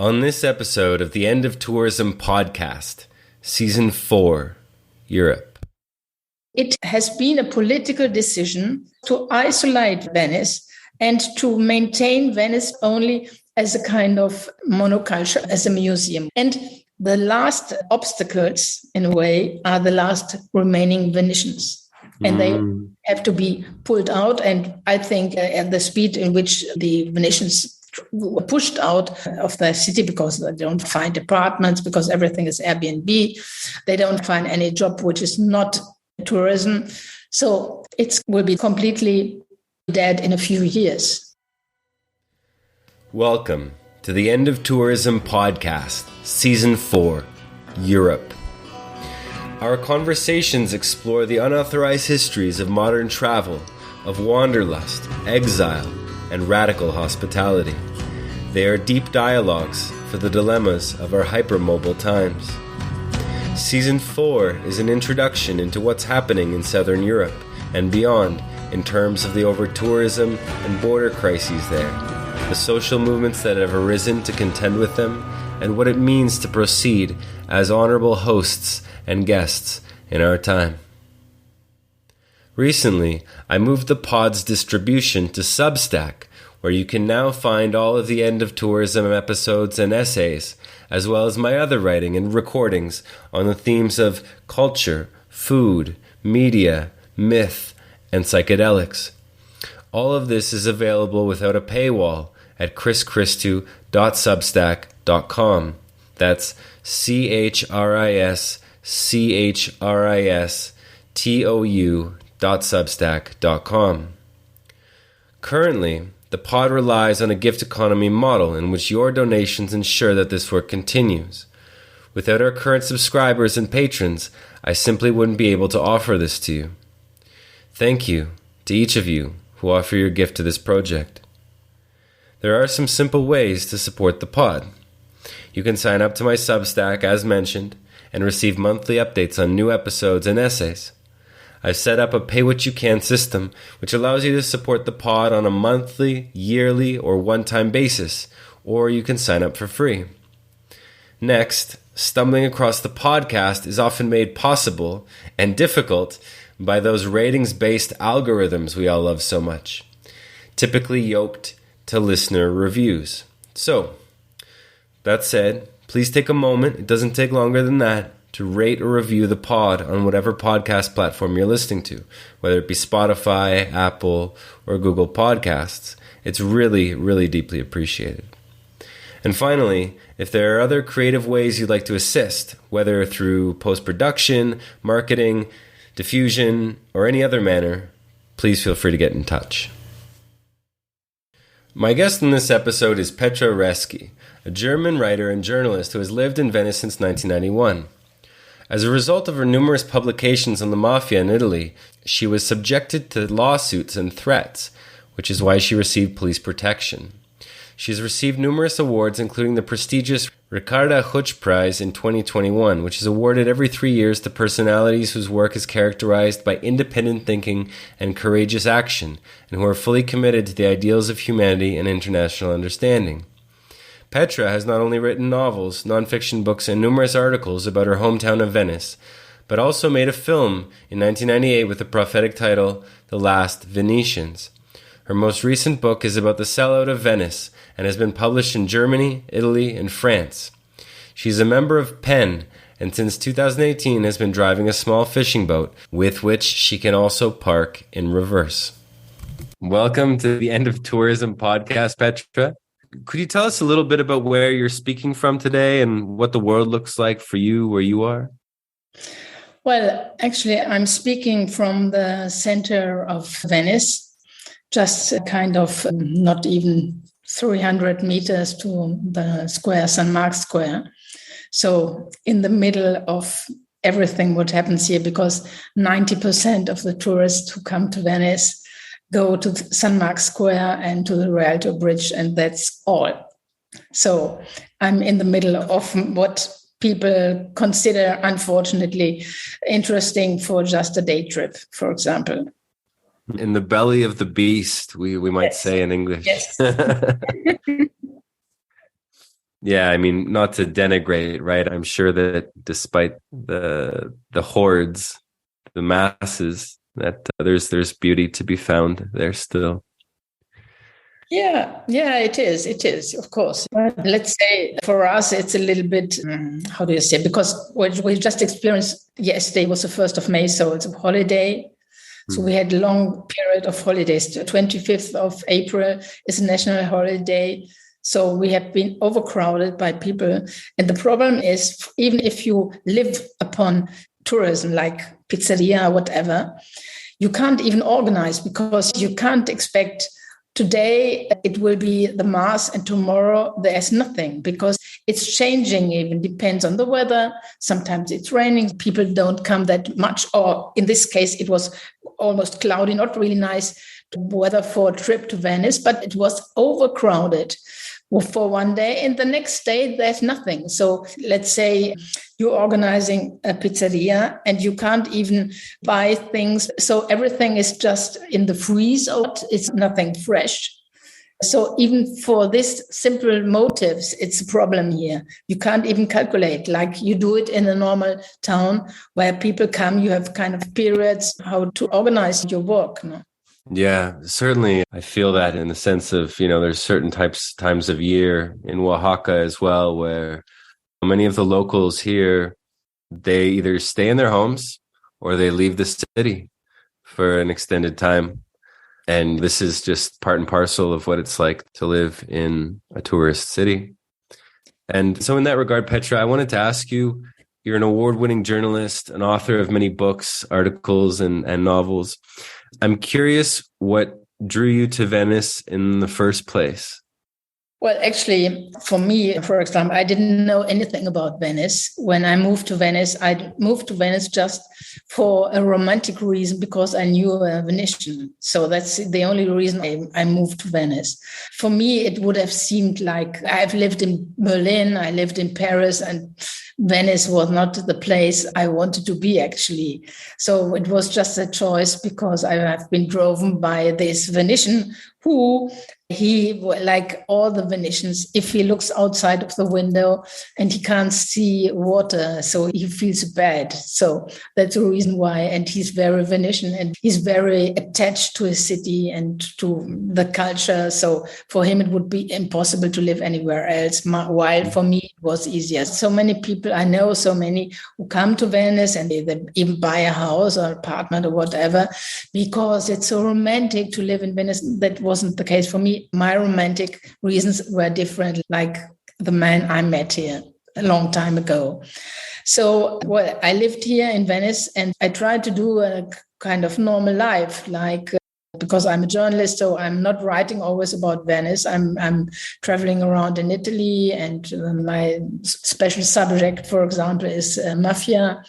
On this episode of the End of Tourism podcast, Season 4, Europe. It has been a political decision to isolate Venice and to maintain Venice only as a kind of monoculture, as a museum. And the last obstacles, in a way, are the last remaining Venetians. And they have to be pulled out. And I think at the speed in which the Venetians were pushed out of the city because they don't find apartments, because everything is Airbnb. They don't find any job which is not tourism. So it will be completely dead in a few years. Welcome to the End of Tourism podcast, Season 4, Europe. Our conversations explore the unauthorized histories of modern travel, of wanderlust, exile, and radical hospitality. They are deep dialogues for the dilemmas of our hypermobile times. Season 4 is an introduction into what's happening in Southern Europe and beyond in terms of the over-tourism and border crises there, the social movements that have arisen to contend with them, and what it means to proceed as honorable hosts and guests in our time. Recently, I moved the pod's distribution to Substack, where you can now find all of the End of Tourism episodes and essays, as well as my other writing and recordings on the themes of culture, food, media, myth, and psychedelics. All of this is available without a paywall at chrischristou.substack.com. That's CHRISCHRISTOU.substack.com. Currently, the pod relies on a gift economy model in which your donations ensure that this work continues. Without our current subscribers and patrons, I simply wouldn't be able to offer this to you. Thank you to each of you who offer your gift to this project. There are some simple ways to support the pod. You can sign up to my Substack, as mentioned, and receive monthly updates on new episodes and essays. I've set up a pay-what-you-can system, which allows you to support the pod on a monthly, yearly, or one-time basis, or you can sign up for free. Next, stumbling across the podcast is often made possible and difficult by those ratings-based algorithms we all love so much, typically yoked to listener reviews. So, that said, please take a moment, it doesn't take longer than that, to rate or review the pod on whatever podcast platform you're listening to, whether it be Spotify, Apple, or Google Podcasts. It's really, really deeply appreciated. And finally, if there are other creative ways you'd like to assist, whether through post-production, marketing, diffusion, or any other manner, please feel free to get in touch. My guest in this episode is Petra Reski, a German writer and journalist who has lived in Venice since 1991. As a result of her numerous publications on the Mafia in Italy, she was subjected to lawsuits and threats, which is why she received police protection. She has received numerous awards, including the prestigious Ricarda Huch Prize in 2021, which is awarded every 3 years to personalities whose work is characterized by independent thinking and courageous action, and who are fully committed to the ideals of humanity and international understanding. Petra has not only written novels, nonfiction books, and numerous articles about her hometown of Venice, but also made a film in 1998 with the prophetic title, The Last Venetians. Her most recent book is about the sellout of Venice and has been published in Germany, Italy, and France. She's a member of PEN, and since 2018 has been driving a small fishing boat, with which she can also park in reverse. Welcome to the End of Tourism podcast, Petra. Could you tell us a little bit about where you're speaking from today and what the world looks like for you where you are? Well, actually, I'm speaking from the center of Venice, just kind of not even 300 meters to the square, St. Mark's Square. So in the middle of everything what happens here, because 90% of the tourists who come to Venice go to St. Mark's Square and to the Rialto Bridge, and that's all. So I'm in the middle of what people consider, unfortunately, interesting for just a day trip, for example. In the belly of the beast, we might Yes. say in English. Yes. Yeah, I mean, not to denigrate, right? I'm sure that despite the hordes, the masses, that there's beauty to be found there still. Yeah, it is. It is, of course. But let's say for us, it's a little bit, how do you say? Because what we just experienced yesterday was the 1st of May, so it's a holiday. So we had a long period of holidays. The 25th of April is a national holiday. So we have been overcrowded by people. And the problem is, even if you live upon tourism, like pizzeria, whatever, you can't even organize because you can't expect today it will be the mass and tomorrow there's nothing because it's changing, even depends on the weather. Sometimes it's raining, people don't come that much, or in this case it was almost cloudy, not really nice weather for a trip to Venice, but it was overcrowded for one day, and the next day there's nothing. So let's say you're organizing a pizzeria and you can't even buy things, so everything is just in the freeze out, it's nothing fresh. So even for this simple motives, it's a problem here. You can't even calculate like you do it in a normal town where people come, you have kind of periods how to organize your work. No? Yeah, certainly. I feel that in the sense of, there's certain times of year in Oaxaca as well, where many of the locals here, they either stay in their homes or they leave the city for an extended time. And this is just part and parcel of what it's like to live in a tourist city. And so in that regard, Petra, I wanted to ask you, you're an award-winning journalist, an author of many books, articles, and novels. I'm curious what drew you to Venice in the first place. Well, actually, for me, for example, I didn't know anything about Venice. When I moved to Venice, I moved to Venice just for a romantic reason because I knew a Venetian. So that's the only reason I moved to Venice. For me, it would have seemed like I've lived in Berlin, I lived in Paris, and Venice was not the place I wanted to be, actually. So it was just a choice because I have been driven by this Venetian who he, like all the Venetians, if he looks outside of the window and he can't see water, so he feels bad. So that's the reason why. And he's very Venetian and he's very attached to his city and to the culture. So for him, it would be impossible to live anywhere else. While for me, it was easier. So many people, I know so many who come to Venice and they even buy a house or apartment or whatever, because it's so romantic to live in Venice. That wasn't the case for me. My romantic reasons were different, like the man I met here a long time ago. So, well, I lived here in Venice and I tried to do a kind of normal life, like because I'm a journalist, so I'm not writing always about Venice. I'm traveling around in Italy, and my special subject, for example, is Mafia.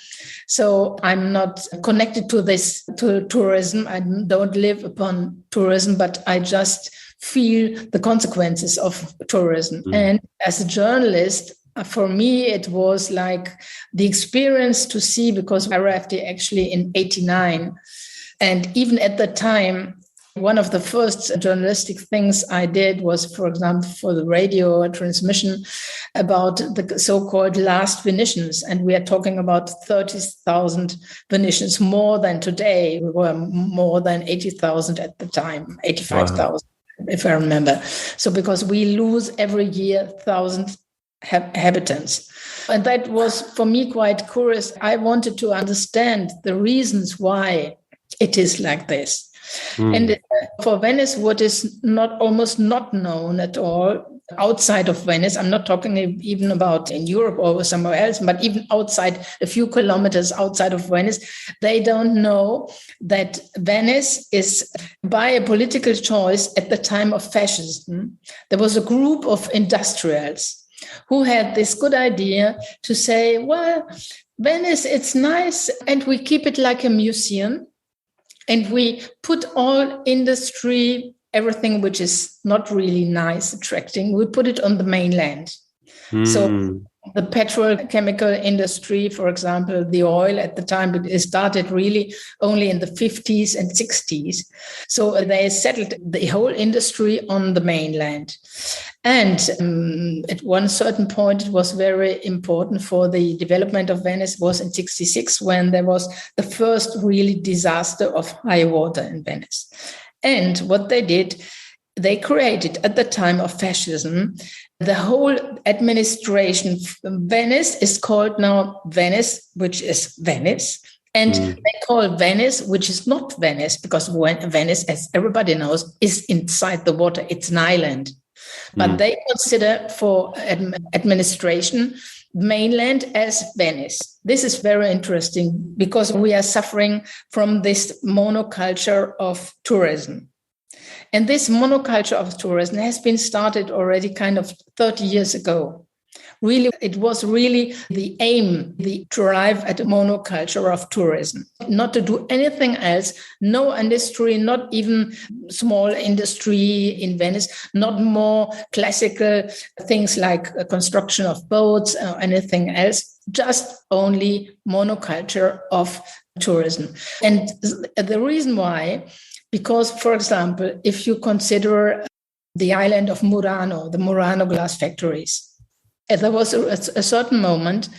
So I'm not connected to tourism. I don't live upon tourism, but I just feel the consequences of tourism. And as a journalist, for me, it was like the experience to see, because I arrived here actually in 1989. And even at the time, one of the first journalistic things I did was, for example, for the radio transmission about the so-called Last Venetians. And we are talking about 30,000 Venetians, more than today. We were more than 80,000 at the time, 85,000, if I remember. So because we lose every year 1,000 inhabitants. And that was, for me, quite curious. I wanted to understand the reasons why it is like this. And for Venice, what is almost not known at all outside of Venice, I'm not talking even about in Europe or somewhere else, but even outside, a few kilometers outside of Venice, they don't know that Venice is, by a political choice at the time of fascism, there was a group of industrials who had this good idea to say, well, Venice, it's nice, and we keep it like a museum. And we put all industry, everything which is not really nice, attracting, we put it on the mainland. So the petrochemical industry, for example, the oil at the time, it started really only in the 50s and 60s. So they settled the whole industry on the mainland. And at one certain point, it was very important for the development of Venice was in 66, when there was the first really disaster of high water in Venice. And what they did, they created at the time of fascism, the whole administration. Venice is called now Venice, which is Venice. And they call Venice, which is not Venice, because Venice, as everybody knows, is inside the water. It's an island. But they consider for administration mainland as Venice. This is very interesting because we are suffering from this monoculture of tourism. And this monoculture of tourism has been started already kind of 30 years ago. Really, it was really the aim, the drive at a monoculture of tourism, not to do anything else, no industry, not even small industry in Venice, not more classical things like construction of boats or anything else, just only monoculture of tourism. And the reason why, because, for example, if you consider the island of Murano, the Murano glass factories, there was a certain moment,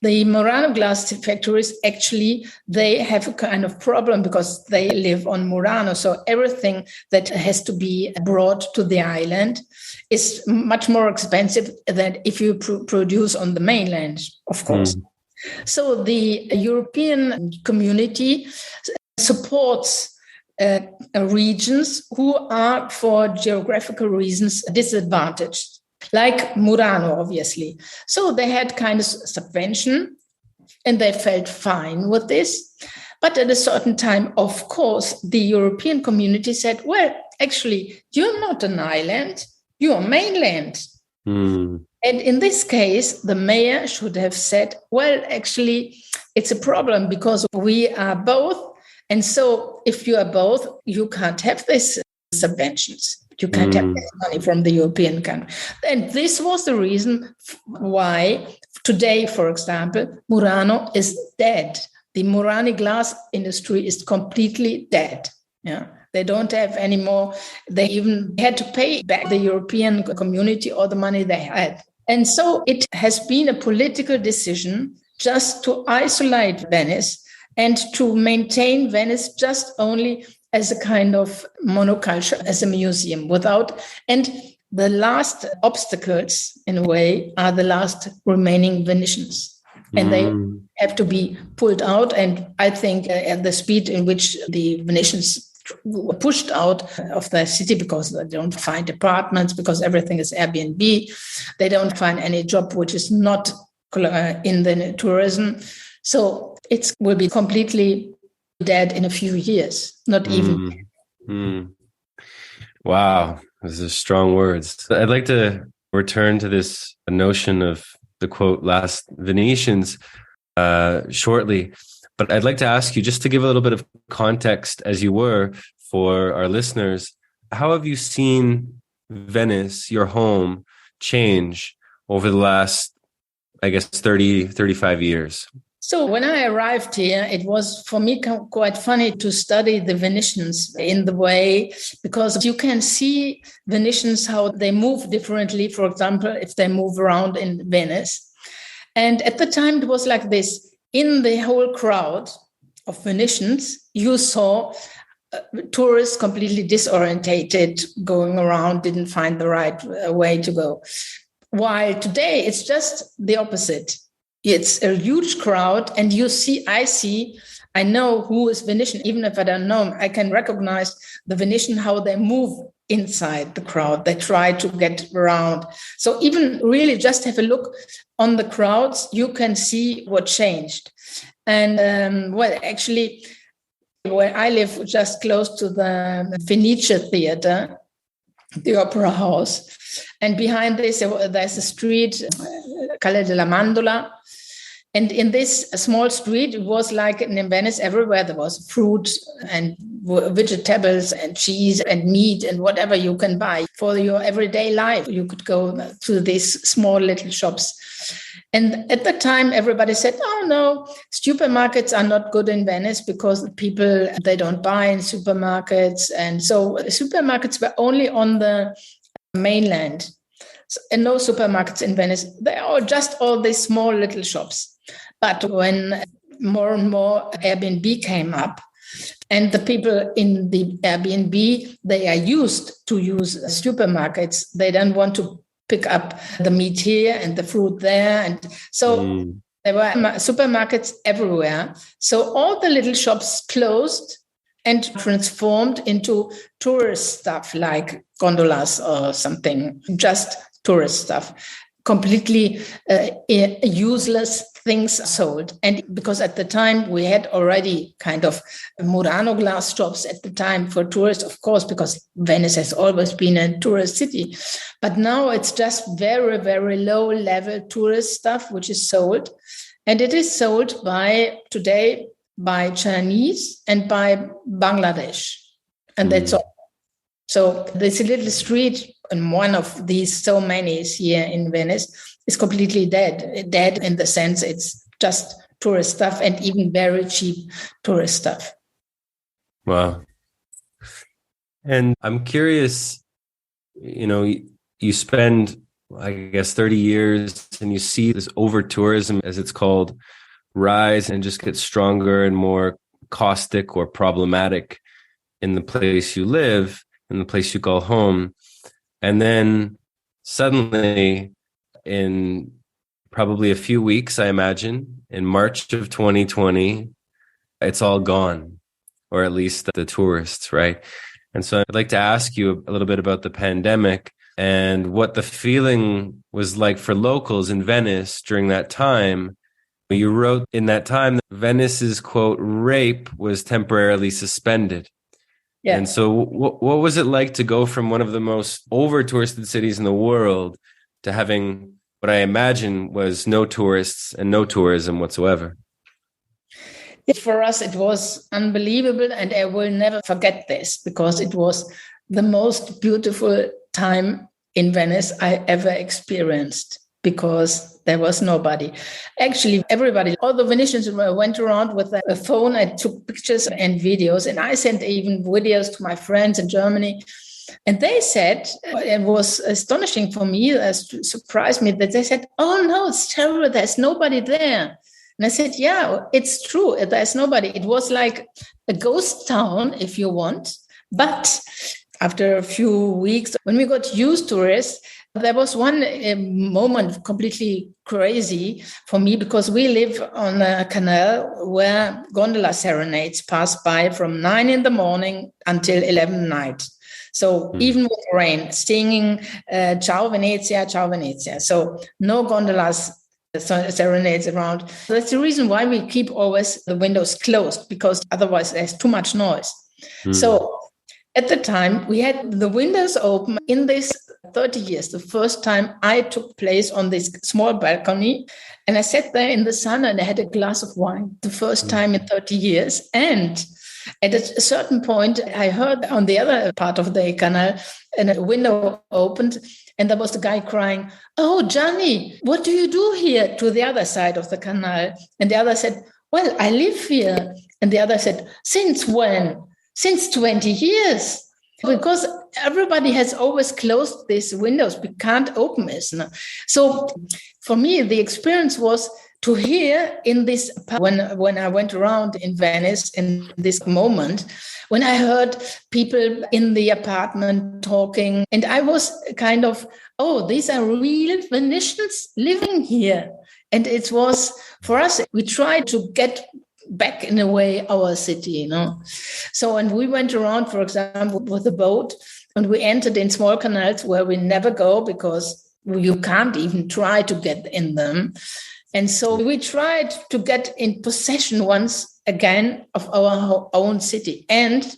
the Murano glass factories, actually, they have a kind of problem because they live on Murano. So everything that has to be brought to the island is much more expensive than if you produce on the mainland, of course. So the European community supports regions who are, for geographical reasons, disadvantaged, like Murano, obviously. So they had kind of subvention, and they felt fine with this. But at a certain time, of course, the European community said, well, actually, you're not an island, you're mainland. And in this case, the mayor should have said, well, actually, it's a problem because we are both. And so if you are both, you can't have these subventions. You can't have this money from the European country. And this was the reason why today, for example, Murano is dead. The Murano glass industry is completely dead. Yeah, they don't have any more. They even had to pay back the European community all the money they had. And so it has been a political decision just to isolate Venice and to maintain Venice just only as a kind of monoculture, as a museum and the last obstacles, in a way, are the last remaining Venetians. And they have to be pulled out. And I think at the speed in which the Venetians were pushed out of the city because they don't find apartments, because everything is Airbnb, they don't find any job which is not in the tourism. So it will be completely dead in a few years, not even. Wow, those are strong words. I'd like to return to this notion of the quote, Last Venetians, shortly. But I'd like to ask you, just to give a little bit of context, as you were, for our listeners, how have you seen Venice, your home, change over the last, I guess, 30, 35 years? So when I arrived here, it was for me quite funny to study the Venetians in the way, because you can see Venetians, how they move differently, for example, if they move around in Venice. And at the time, it was like this. In the whole crowd of Venetians, you saw tourists completely disorientated, going around, didn't find the right way to go. While today, it's just the opposite. It's a huge crowd, and I know who is Venetian, even if I don't know them. I can recognize the Venetian, how they move inside the crowd. They try to get around. So even really just have a look on the crowds, you can see what changed. And actually, where I live, just close to the Venetian Theater, the Opera House. And behind this, there's a street, Calle della Mandola. And in this small street, it was like in Venice, everywhere there was fruit and vegetables and cheese and meat and whatever you can buy for your everyday life. You could go to these small little shops. And at the time, everybody said, oh, no, supermarkets are not good in Venice because people, they don't buy in supermarkets. And so supermarkets were only on the mainland. And no supermarkets in Venice. They are just all these small little shops. But when more and more Airbnb came up, and the people in the Airbnb, they are used to use supermarkets. They don't want to pick up the meat here and the fruit there. And so there were supermarkets everywhere. So all the little shops closed and transformed into tourist stuff like gondolas or something, just tourist stuff, completely useless things sold. And because at the time we had already kind of Murano glass shops at the time for tourists, of course, because Venice has always been a tourist city. But now it's just very, very low level tourist stuff, which is sold. And it is sold today by Chinese and by Bangladesh. And that's all. So this little street, and one of these so many is here in Venice, is completely dead. Dead in the sense it's just tourist stuff, and even very cheap tourist stuff. Wow. And I'm curious, you spend, I guess, 30 years and you see this over-tourism, as it's called, rise and just get stronger and more caustic or problematic in the place you live, in the place you call home. And then suddenly, in probably a few weeks, I imagine, in March of 2020, it's all gone, or at least the tourists, right? And so I'd like to ask you a little bit about the pandemic and what the feeling was like for locals in Venice during that time. You wrote in that time that Venice's, quote, rape was temporarily suspended. Yeah. And so what was it like to go from one of the most over-touristed cities in the world to having what I imagine was no tourists and no tourism whatsoever? For us, it was unbelievable, and I will never forget this because it was the most beautiful time in Venice I ever experienced, because there was nobody. Actually, everybody, all the Venetians went around with a phone. I took pictures and videos, and I sent even videos to my friends in Germany. And they said, it was astonishing for me, surprised me, that they said, oh no, it's terrible, there's nobody there. And I said, yeah, it's true, there's nobody. It was like a ghost town, if you want. But after a few weeks, when we got used to it, there was one moment completely crazy for me, because we live on a canal where gondola serenades pass by from 9 in the morning until 11 night. So even with rain, singing Ciao Venezia, Ciao Venezia. So no gondolas serenades around. So that's the reason why we keep always the windows closed, because otherwise there's too much noise. So at the time, we had the windows open. In this 30 years, the first time I took place on this small balcony, and I sat there in the sun and I had a glass of wine, the first time in 30 years. And at a certain point, I heard on the other part of the canal, and a window opened, and there was the guy crying, oh, Gianni, what do you do here, to the other side of the canal? And the other said, well, I live here. And the other said, since when? Since 20 years. Because everybody has always closed these windows. We can't open it. No? So for me, the experience was to hear in this, when I went around in Venice in this moment, when I heard people in the apartment talking, and I was kind of, oh, these are real Venetians living here. And it was, for us, we tried to get back in a way our city, So, and we went around, for example, with a boat, and we entered in small canals where we never go because you can't even try to get in them. And so we tried to get in possession once again of our own city. And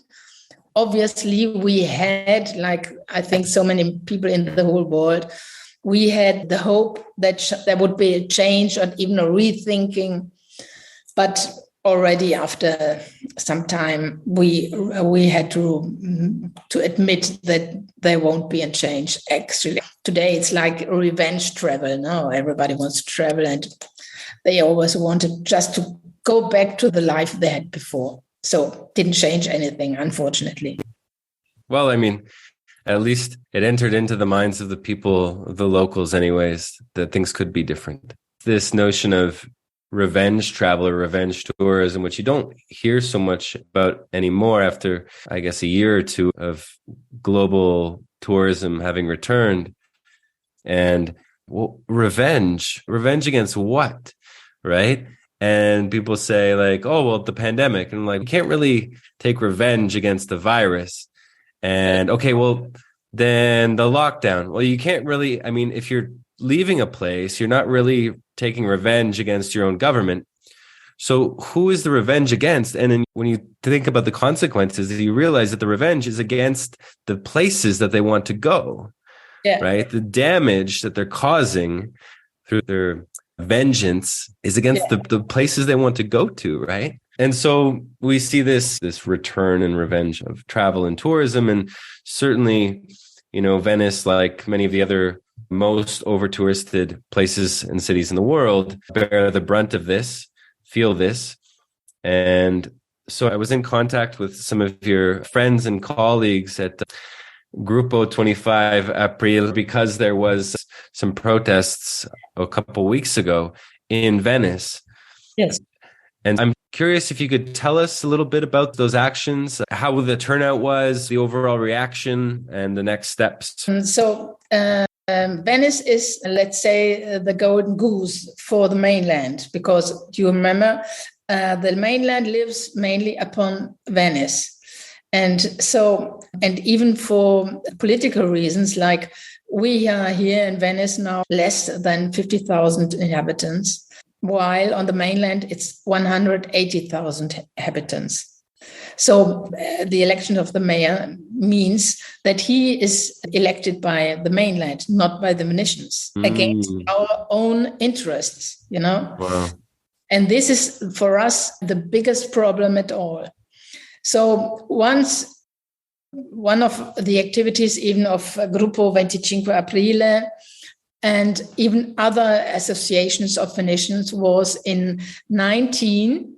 obviously we had, like I think so many people in the whole world, we had the hope that there would be a change or even a rethinking. But already after some time, we had to admit that there won't be a change. Actually, today it's like revenge travel. Now everybody wants to travel, and they always wanted just to go back to the life they had before. So didn't change anything, unfortunately. Well, I mean, at least it entered into the minds of the people, the locals anyways, that things could be different. This notion of revenge travel or revenge tourism, which you don't hear so much about anymore after, I guess, a year or two of global tourism having returned. And well, revenge against what? Right? And people say like, oh, well, the pandemic. And I'm like, you can't really take revenge against the virus. And okay, well, then the lockdown. Well, you can't really, I mean, if you're leaving a place, you're not really taking revenge against your own government. So who is the revenge against? And then when you think about the consequences, you realize that the revenge is against the places that they want to go, right? The damage that they're causing through their vengeance is against the places they want to go to, right? And so we see this return and revenge of travel and tourism. And certainly, you know, Venice, like many of the other most over-touristed places and cities in the world, bear the brunt of this, feel this. And so I was in contact with some of your friends and colleagues at Grupo 25 April because there was some protests a couple weeks ago in Venice. Yes. And I'm curious if you could tell us a little bit about those actions, how the turnout was, the overall reaction, and the next steps. So Venice is, let's say, the golden goose for the mainland, because do you remember, the mainland lives mainly upon Venice. And so, and even for political reasons, like we are here in Venice now less than 50,000 inhabitants, while on the mainland it's 180,000 inhabitants. So the election of the mayor means that he is elected by the mainland, not by the Venetians, against our own interests, you know? Wow. And this is, for us, the biggest problem at all. So once one of the activities even of Gruppo 25 Aprile and even other associations of Venetians was in 19,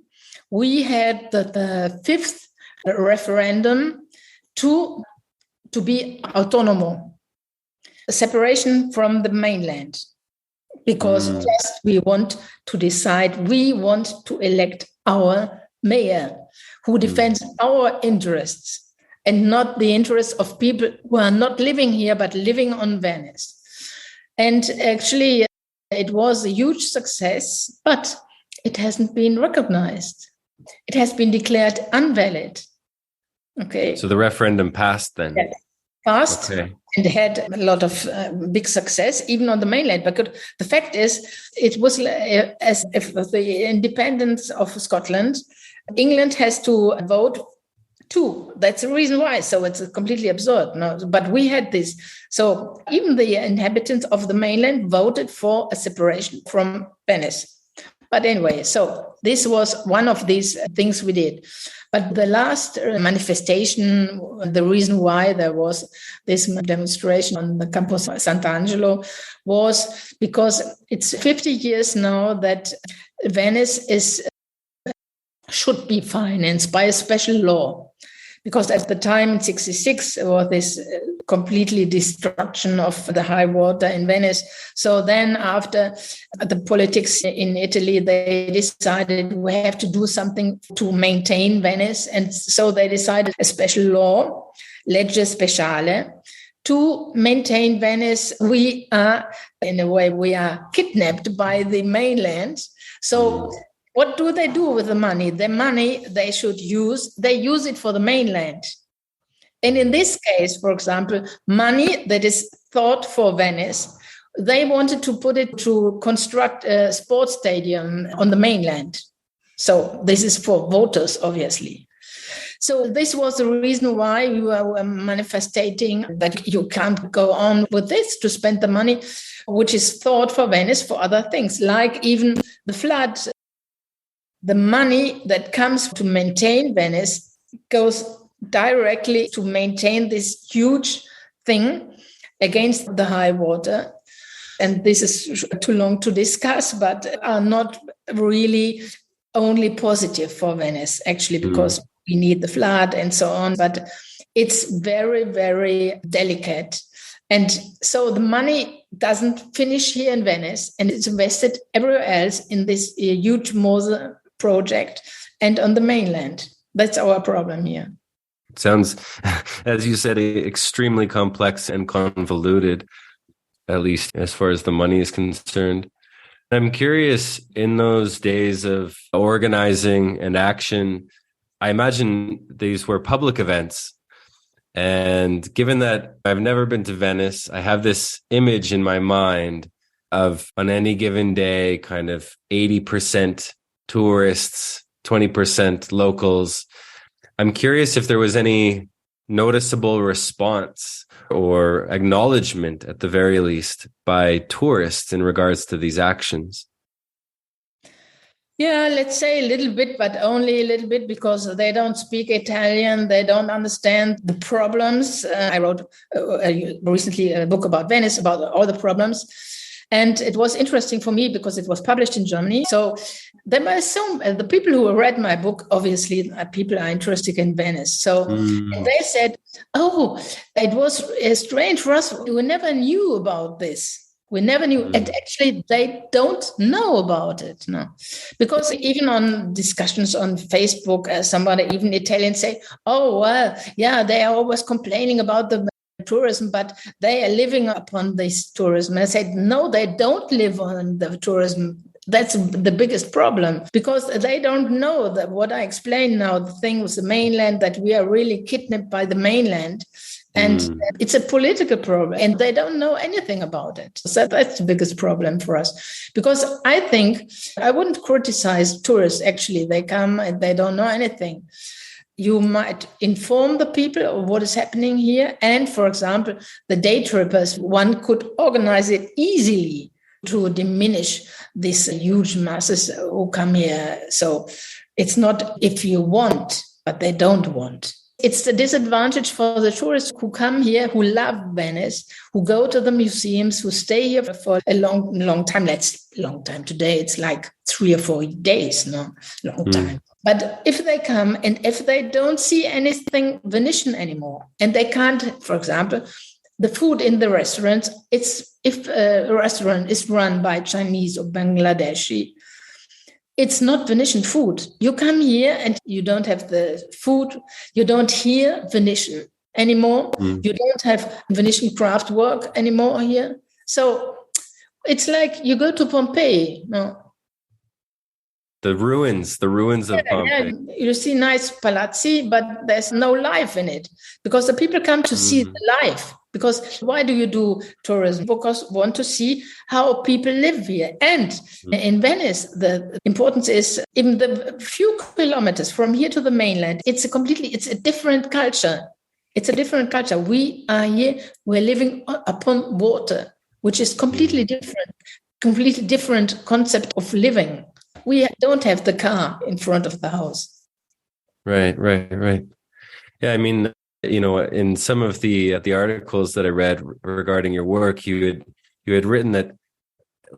we had the fifth referendum to be autonomo, a separation from the mainland, because just we want to decide, we want to elect our mayor who defends our interests and not the interests of people who are not living here but living on Venice. And actually, it was a huge success, but it hasn't been recognized. It has been declared invalid. Okay. So the referendum passed then? Yeah. Passed, okay. And had a lot of big success, even on the mainland. But the fact is, it was as if the independence of Scotland, England has to vote too. That's the reason why. So it's completely absurd. No? But we had this. So even the inhabitants of the mainland voted for a separation from Venice. But anyway, so this was one of these things we did. But the last manifestation, the reason why there was this demonstration on the Campus Sant'Angelo was because it's 50 years now that Venice should be financed by a special law. Because at the time in 1966, there was this completely destruction of the high water in Venice. So then after the politics in Italy, they decided we have to do something to maintain Venice. And so they decided a special law, legge speciale, to maintain Venice. We are, in a way, we are kidnapped by the mainland. So what do they do with the money? The money they use it for the mainland. And in this case, for example, money that is thought for Venice, they wanted to put it to construct a sports stadium on the mainland. So this is for voters, obviously. So this was the reason why we were manifesting that you can't go on with this to spend the money, which is thought for Venice for other things, like even the flood the money that comes to maintain Venice goes directly to maintain this huge thing against the high water. And this is too long to discuss, but are not really only positive for Venice, actually, because we need the flood and so on. But it's very, very delicate. And so the money doesn't finish here in Venice, and it's invested everywhere else in this huge Mose project and on the mainland. That's our problem here. It sounds, as you said, extremely complex and convoluted, at least as far as the money is concerned. I'm curious, in those days of organizing and action, I imagine these were public events. And given that I've never been to Venice, I have this image in my mind of, on any given day, kind of 80% tourists, 20% locals. I'm curious if there was any noticeable response or acknowledgement, at the very least, by tourists in regards to these actions. Yeah, let's say a little bit, but only a little bit, because they don't speak Italian. They don't understand the problems. I wrote recently a book about Venice, about all the problems. And it was interesting for me because it was published in Germany. So there were the people who read my book, obviously, people are interested in Venice. So and they said, oh, it was strange for us. We never knew about this. We never knew. And actually, they don't know about it. No, because even on discussions on Facebook, somebody, even Italian, say, oh, well, yeah, they are always complaining about the tourism, but they are living upon this tourism. And I said, no, they don't live on the tourism. That's the biggest problem, because they don't know that what I explained now, the thing with the mainland, that we are really kidnapped by the mainland. And it's a political problem, and they don't know anything about it. So that's the biggest problem for us. Because I think I wouldn't criticize tourists, actually. They come and they don't know anything. You might inform the people of what is happening here. And, for example, the day trippers, one could organize it easily to diminish these huge masses who come here. So it's not if you want, but they don't want. It's the disadvantage for the tourists who come here, who love Venice, who go to the museums, who stay here for a long time. That's a long time today. It's like 3 or 4 days, no? Long time. But if they come and if they don't see anything Venetian anymore, and they can't, for example, the food in the restaurants, if a restaurant is run by Chinese or Bangladeshi, it's not Venetian food. You come here and you don't have the food. You don't hear Venetian anymore. You don't have Venetian craft work anymore here. So it's like you go to Pompeii. No? The ruins of Pompeii. Yeah, you see nice palazzi, but there's no life in it, because the people come to see the life. Because why do you do tourism? Because want to see how people live here. And in Venice, the importance is even the few kilometers from here to the mainland, it's a different culture. It's a different culture. We are here, we're living upon water, which is completely different concept of living. We don't have the car in front of the house. Right. Yeah, I mean, in some of the articles that I read regarding your work, you had written that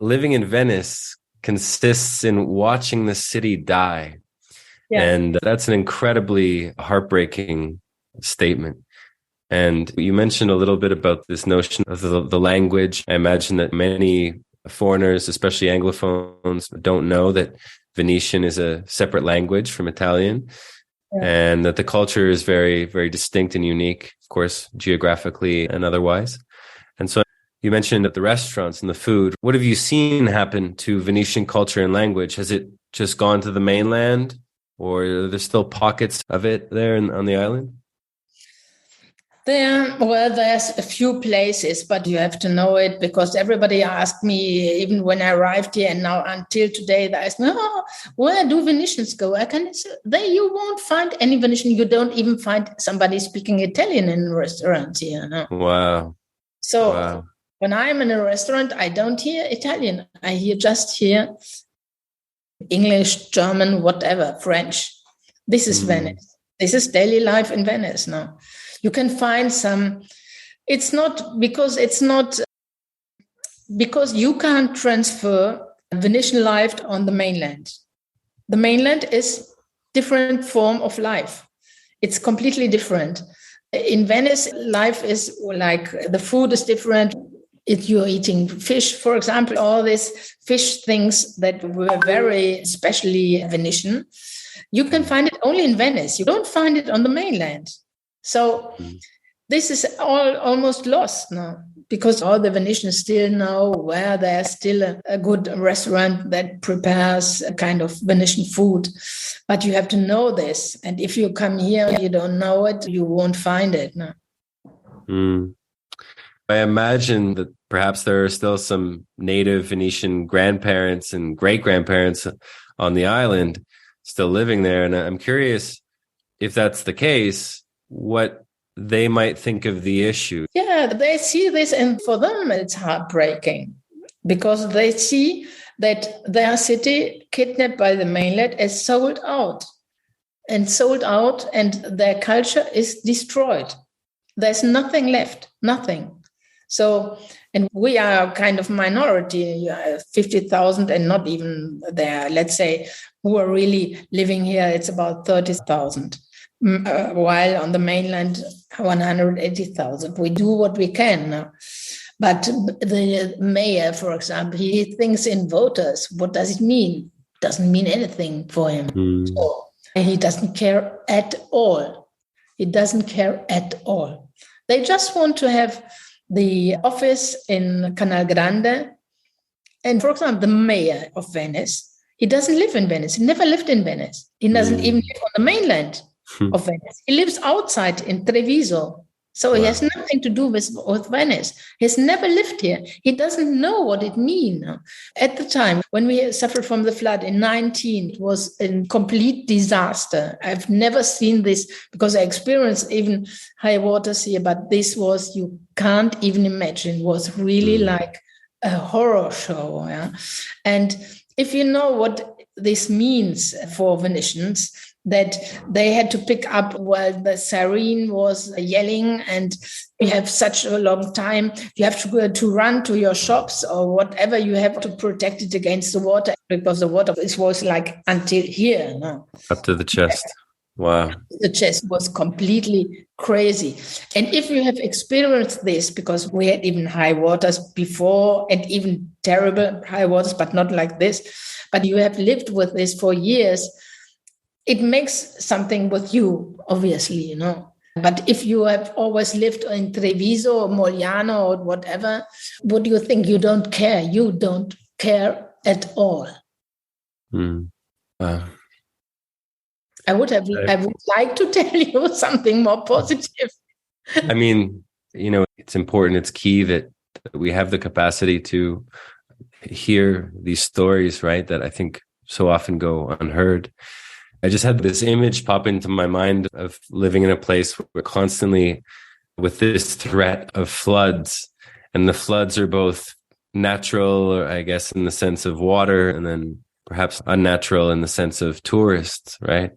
living in Venice consists in watching the city die. Yeah. And that's an incredibly heartbreaking statement. And you mentioned a little bit about this notion of the language. I imagine that many foreigners, especially Anglophones, don't know that Venetian is a separate language from Italian. Yeah. And that the culture is very, very distinct and unique, of course, geographically and otherwise. And so you mentioned that the restaurants and the food. What have you seen happen to Venetian culture and language? Has it just gone to the mainland, or are there still pockets of it there on the island? There's a few places, but you have to know it, because everybody asked me, even when I arrived here, and now until today, they ask me, where do Venetians go? You won't find any Venetian. You don't even find somebody speaking Italian in a restaurant here. No? Wow. So when I'm in a restaurant, I don't hear Italian. I just hear English, German, whatever, French. This is Venice. This is daily life in Venice now. You can find some, because you can't transfer Venetian life on the mainland. The mainland is different form of life. It's completely different. In Venice, life is like the food is different. If you're eating fish, for example, all these fish things that were very especially Venetian, you can find it only in Venice. You don't find it on the mainland. So this is all almost lost now, because all the Venetians still know where there's still a good restaurant that prepares a kind of Venetian food. But you have to know this. And if you come here and you don't know it, you won't find it. No. I imagine that perhaps there are still some native Venetian grandparents and great-grandparents on the island still living there. And I'm curious, if that's the case, what they might think of the issue. Yeah, they see this, and for them it's heartbreaking, because they see that their city, kidnapped by the mainland, is sold out, and their culture is destroyed. There's nothing left, nothing. So, and we are kind of minority, 50,000, and not even there, let's say, who are really living here, it's about 30,000. While on the mainland, 180,000. We do what we can now. But the mayor, for example, he thinks in voters. What does it mean? Doesn't mean anything for him. So he doesn't care at all. He doesn't care at all. They just want to have the office in Canal Grande. And for example, the mayor of Venice, he doesn't live in Venice. He never lived in Venice. He doesn't even live on the mainland of Venice. He lives outside in Treviso. So he has nothing to do with Venice. He's never lived here. He doesn't know what it means. At the time, when we suffered from the flood in 19, it was a complete disaster. I've never seen this, because I experienced even high waters here, but this was, you can't even imagine, it was really like a horror show. Yeah? And if you know what this means for Venetians, that they had to pick up while the siren was yelling, and you have such a long time, you have to go to run to your shops or whatever, you have to protect it against the water, because the water was like until here. No? Up to the chest. Wow. The chest was completely crazy. And if you have experienced this, because we had even high waters before, and even terrible high waters, but not like this, but you have lived with this for years, it makes something with you, obviously, you know. But if you have always lived in Treviso or Mogliano or whatever, what do you think? You don't care. You don't care at all. Wow. I would like to tell you something more positive. I mean, you know, it's important. It's key that we have the capacity to hear these stories, right? That I think so often go unheard. I just had this image pop into my mind of living in a place where constantly with this threat of floods, and the floods are both natural, or I guess in the sense of water, and then perhaps unnatural in the sense of tourists, right?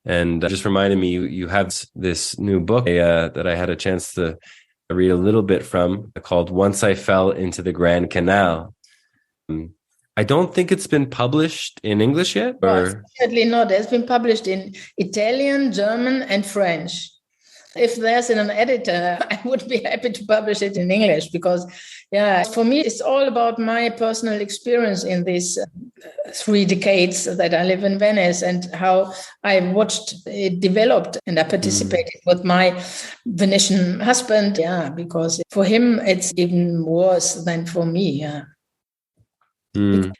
And just reminded me, you have this new book that I had a chance to read a little bit from, called Once I Fell into the Grand Canal. I don't think it's been published in English yet. Or? Certainly not. It's been published in Italian, German, and French. If there's an editor, I would be happy to publish it in English, because, yeah, for me, it's all about my personal experience in these 3 decades that I live in Venice, and how I watched it developed, and I participated with my Venetian husband, yeah, because for him, it's even worse than for me, yeah.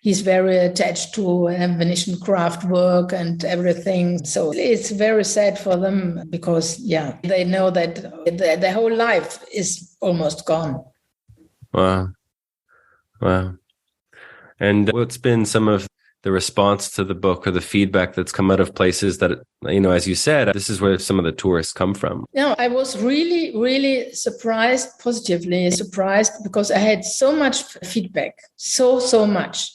He's very attached to Venetian craft work and everything. So it's very sad for them, because, yeah, they know that their whole life is almost gone. Wow. And what's been some of the response to the book, or the feedback that's come out of places that, you know, as you said, this is where some of the tourists come from? Yeah, I was really, really surprised, positively surprised, because I had so much feedback, so much.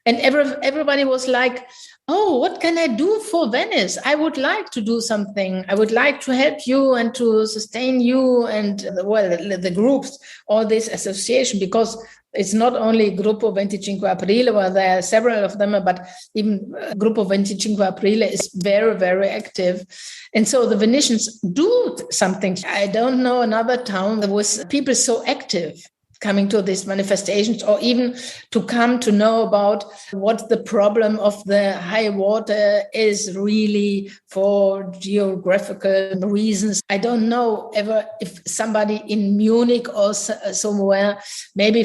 And everybody was like, oh, what can I do for Venice? I would like to do something. I would like to help you and to sustain you and, the groups, all this association, because it's not only Gruppo 25 Aprile, where there are several of them, but even Gruppo 25 Aprile is very, very active. And so the Venetians do something. I don't know another town that was people so active coming to these manifestations, or even to come to know about what the problem of the high water is really for geographical reasons. I don't know ever if somebody in Munich or somewhere, maybe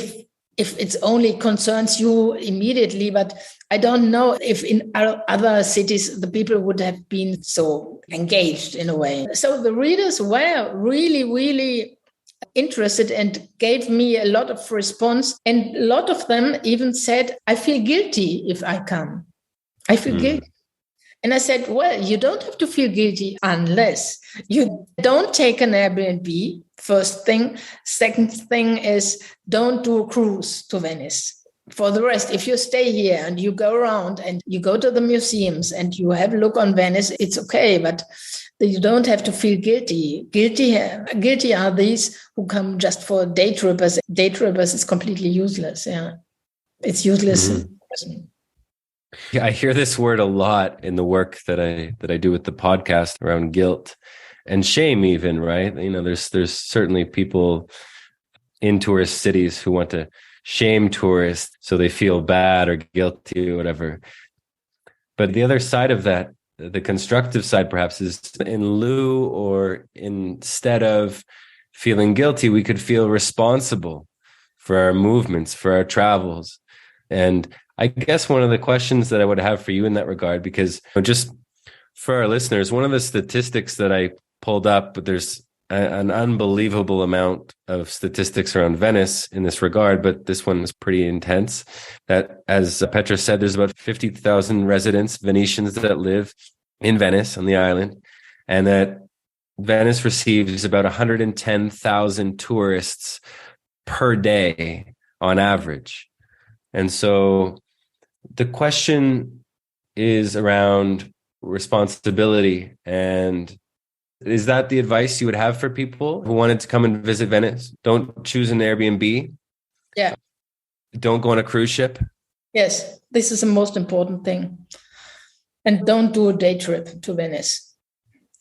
if it only concerns you immediately, but I don't know if in other cities the people would have been so engaged in a way. So the readers were really, really interested and gave me a lot of response. And a lot of them even said, I feel guilty if I come. I feel guilty. And I said, well, you don't have to feel guilty unless you don't take an Airbnb, first thing. Second thing is don't do a cruise to Venice. For the rest, if you stay here and you go around and you go to the museums and you have a look on Venice, it's okay, but you don't have to feel guilty. Guilty are these who come just for day trippers. Day trippers is completely useless. Yeah, it's useless. Mm-hmm. Yeah, I hear this word a lot in the work that I do with the podcast around guilt and shame, even, right? You know, there's certainly people in tourist cities who want to shame tourists so they feel bad or guilty or whatever. But the other side of that, the constructive side perhaps, is in lieu or instead of feeling guilty, we could feel responsible for our movements, for our travels. And I guess one of the questions that I would have for you in that regard, because just for our listeners, one of the statistics that I pulled up, but there's an unbelievable amount of statistics around Venice in this regard, but this one is pretty intense. That, as Petra said, there's about 50,000 residents, Venetians, that live in Venice on the island, and that Venice receives about 110,000 tourists per day on average. And so the question is around responsibility. And is that the advice you would have for people who wanted to come and visit Venice? Don't choose an Airbnb. Yeah. Don't go on a cruise ship. Yes, this is the most important thing. And don't do a day trip to Venice.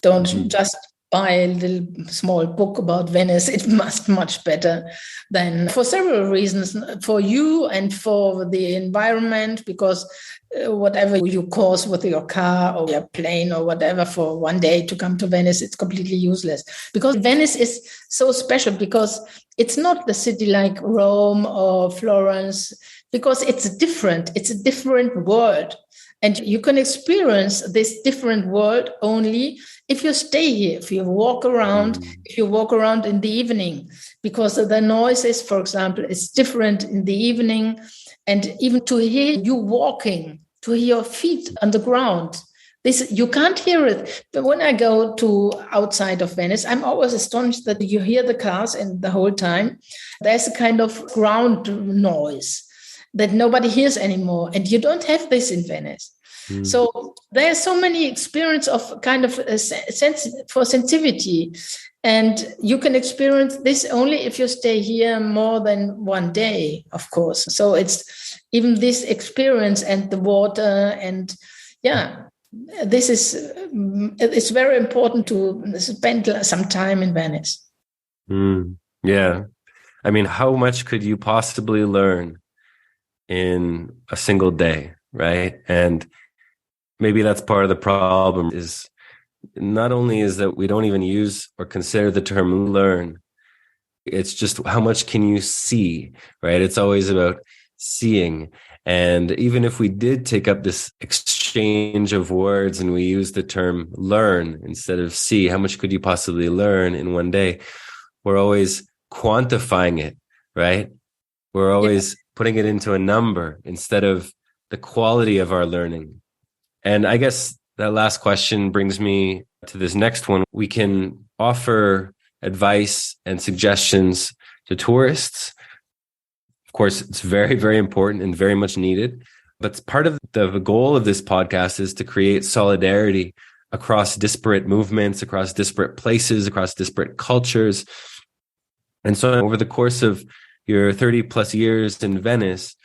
Don't just buy a little small book about Venice. It must much better than, for several reasons, for you and for the environment, because whatever you cost with your car or your plane or whatever for one day to come to Venice, it's completely useless. Because Venice is so special, because it's not the city like Rome or Florence, because it's different. It's a different world. And you can experience this different world only if you stay here, if you walk around in the evening, because the noises, for example, is different in the evening. And even to hear you walking, to hear your feet on the ground, this you can't hear it. But when I go to outside of Venice, I'm always astonished that you hear the cars and the whole time. There's a kind of ground noise that nobody hears anymore. And you don't have this in Venice. So there's so many experience of kind of a sensitivity. And you can experience this only if you stay here more than one day, of course. So it's even this experience and the water. And yeah, this is, it's very important to spend some time in Venice. Yeah. I mean, how much could you possibly learn in a single day, right? And maybe that's part of the problem, is not only is that we don't even use or consider the term learn, it's just how much can you see, right? It's always about seeing. And even if we did take up this exchange of words and we use the term learn instead of see, how much could you possibly learn in one day? We're always quantifying it, right? We're always putting it into a number instead of the quality of our learning. And I guess that last question brings me to this next one. We can offer advice and suggestions to tourists. Of course, it's very, very important and very much needed. But part of the goal of this podcast is to create solidarity across disparate movements, across disparate places, across disparate cultures. And so over the course of your 30 plus years in Venice,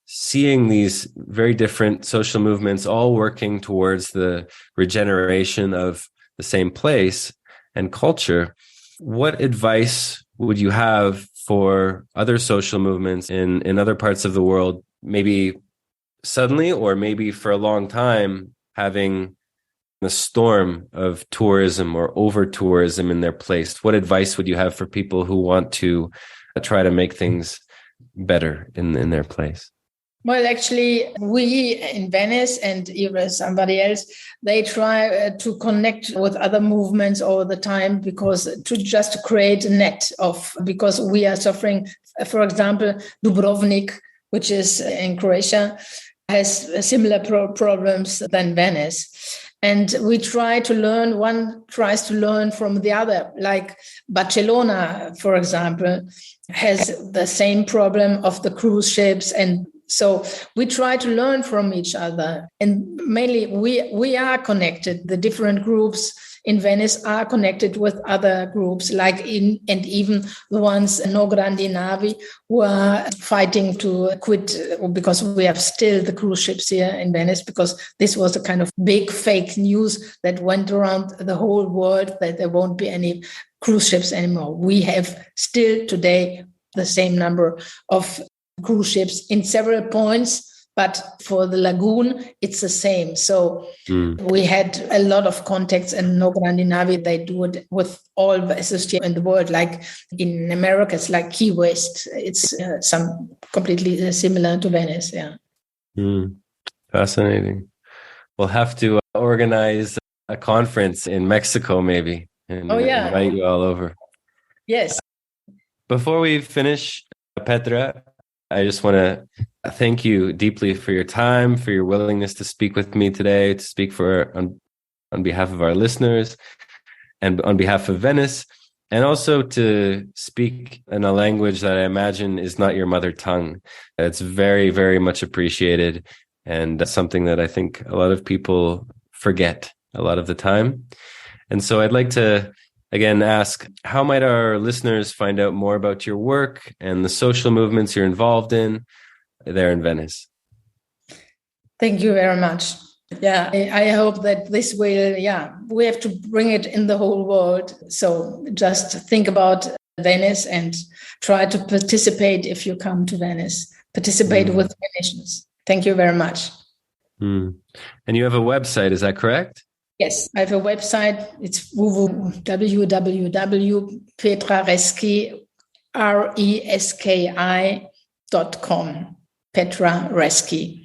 seeing these very different social movements all working towards the regeneration of the same place and culture, what advice would you have for other social movements in other parts of the world, maybe suddenly or maybe for a long time, having a storm of tourism or over tourism in their place? What advice would you have for people who want to try to make things better in their place? Well, actually, we in Venice and even somebody else, they try to connect with other movements all the time because to just create a net of, because we are suffering, for example, Dubrovnik, which is in Croatia, has similar problems than Venice. And we try to learn, one tries to learn from the other, like Barcelona, for example, has the same problem of the cruise ships. And so we try to learn from each other. And mainly we are connected. The different groups in Venice are connected with other groups, and even the ones in No Grandi Navi who are fighting to quit because we have still the cruise ships here in Venice, because this was a kind of big fake news that went around the whole world that there won't be any cruise ships anymore. We have still today the same number of cruise ships in several points, but for the lagoon, it's the same. So we had a lot of contacts, and No Grandi Navi, they do it with all the associations in the world. Like in America, it's like Key West. It's some completely similar to Venice. Yeah. Fascinating. We'll have to organize a conference in Mexico, maybe, and invite you all over. Yes. Before we finish, Petra, I just want to thank you deeply for your time, for your willingness to speak with me today, to speak on behalf of our listeners and on behalf of Venice, and also to speak in a language that I imagine is not your mother tongue. It's very, very much appreciated, and that's something that I think a lot of people forget a lot of the time. And so I'd like to again ask, how might our listeners find out more about your work and the social movements you're involved in there in Venice? Thank you very much. Yeah, I hope that this will, we have to bring it in the whole world. So just think about Venice and try to participate if you come to Venice. Participate with Venetians. Thank you very much. And you have a website, is that correct? Yes, I have a website. It's www.petrareski.com. Petra Reski.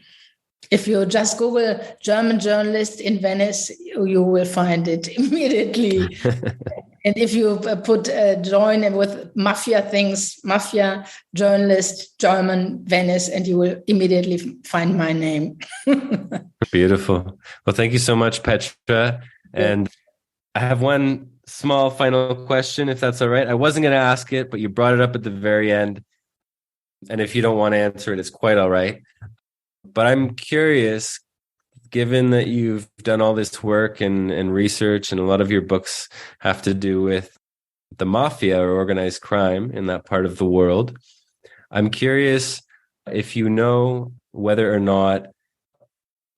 If you just Google German journalist in Venice, you will find it immediately. And if you put join with Mafia things, Mafia journalist, German Venice, and you will immediately find my name. Beautiful. Well, thank you so much, Petra. And I have one small final question, if that's all right. I wasn't going to ask it, but you brought it up at the very end. And if you don't want to answer it, it's quite all right. But I'm curious, given that you've done all this work and research, and a lot of your books have to do with the mafia or organized crime in that part of the world, I'm curious if you know whether or not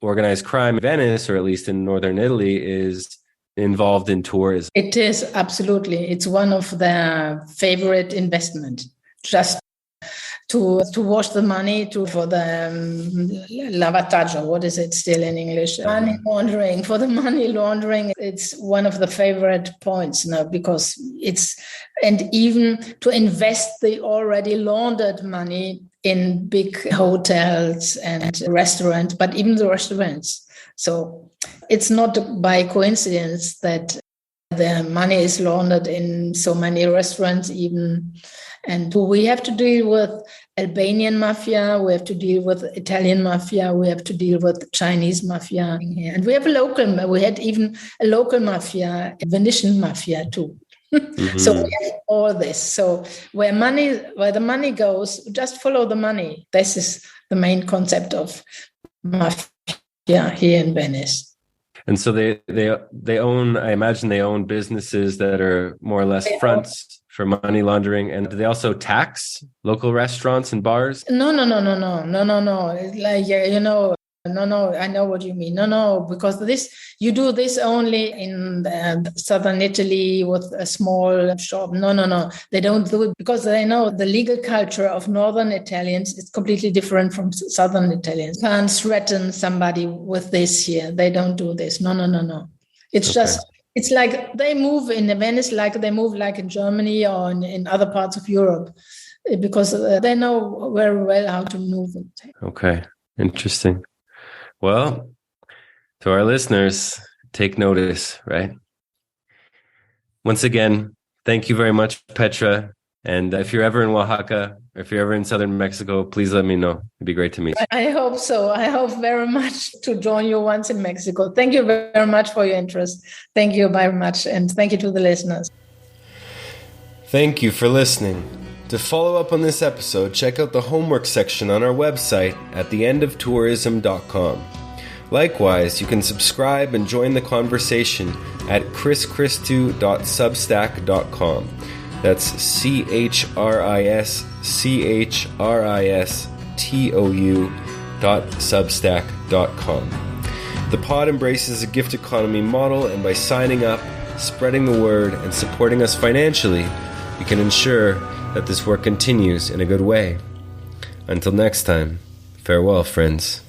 organized crime in Venice, or at least in northern Italy, is involved in tourism. It is, absolutely. It's one of their favorite investment. Just to wash the money for the lavataggio. What is it still in English? Money laundering. For the money laundering, it's one of the favorite points now, because and even to invest the already laundered money in big hotels and restaurants, but even the restaurants. So it's not by coincidence that the money is laundered in so many restaurants even. And we have to deal with Albanian mafia, we have to deal with Italian mafia, we have to deal with Chinese mafia. And we have we had even a local mafia, a Venetian mafia too. So we have all this. So where the money goes, just follow the money. This is the main concept of Mafia here in Venice. And so they own, I imagine they own businesses that are more or less fronts for money laundering. And do they also tax local restaurants and bars? No. It's like, no, I know what you mean. No, because you do this only in southern Italy with a small shop. No. They don't do it because they know the legal culture of northern Italians is completely different from southern Italians. You can't threaten somebody with this here. They don't do this. No. It's just, it's like they move in Venice like they move like in Germany or in other parts of Europe because they know very well how to move it. Okay, interesting. Well, to our listeners, take notice, right? Once again, thank you very much, Petra. And if you're ever in Oaxaca, or if you're ever in southern Mexico, please let me know. It'd be great to meet you. I hope so. I hope very much to join you once in Mexico. Thank you very much for your interest. Thank you very much. And thank you to the listeners. Thank you for listening. To follow up on this episode, check out the homework section on our website at theendofTourism.com. Likewise, you can subscribe and join the conversation at chrischristou.substack.com. That's CHRISCHRISTOU.substack.com. The pod embraces a gift economy model, and by signing up, spreading the word, and supporting us financially, you can ensure that this work continues in a good way. Until next time, farewell, friends.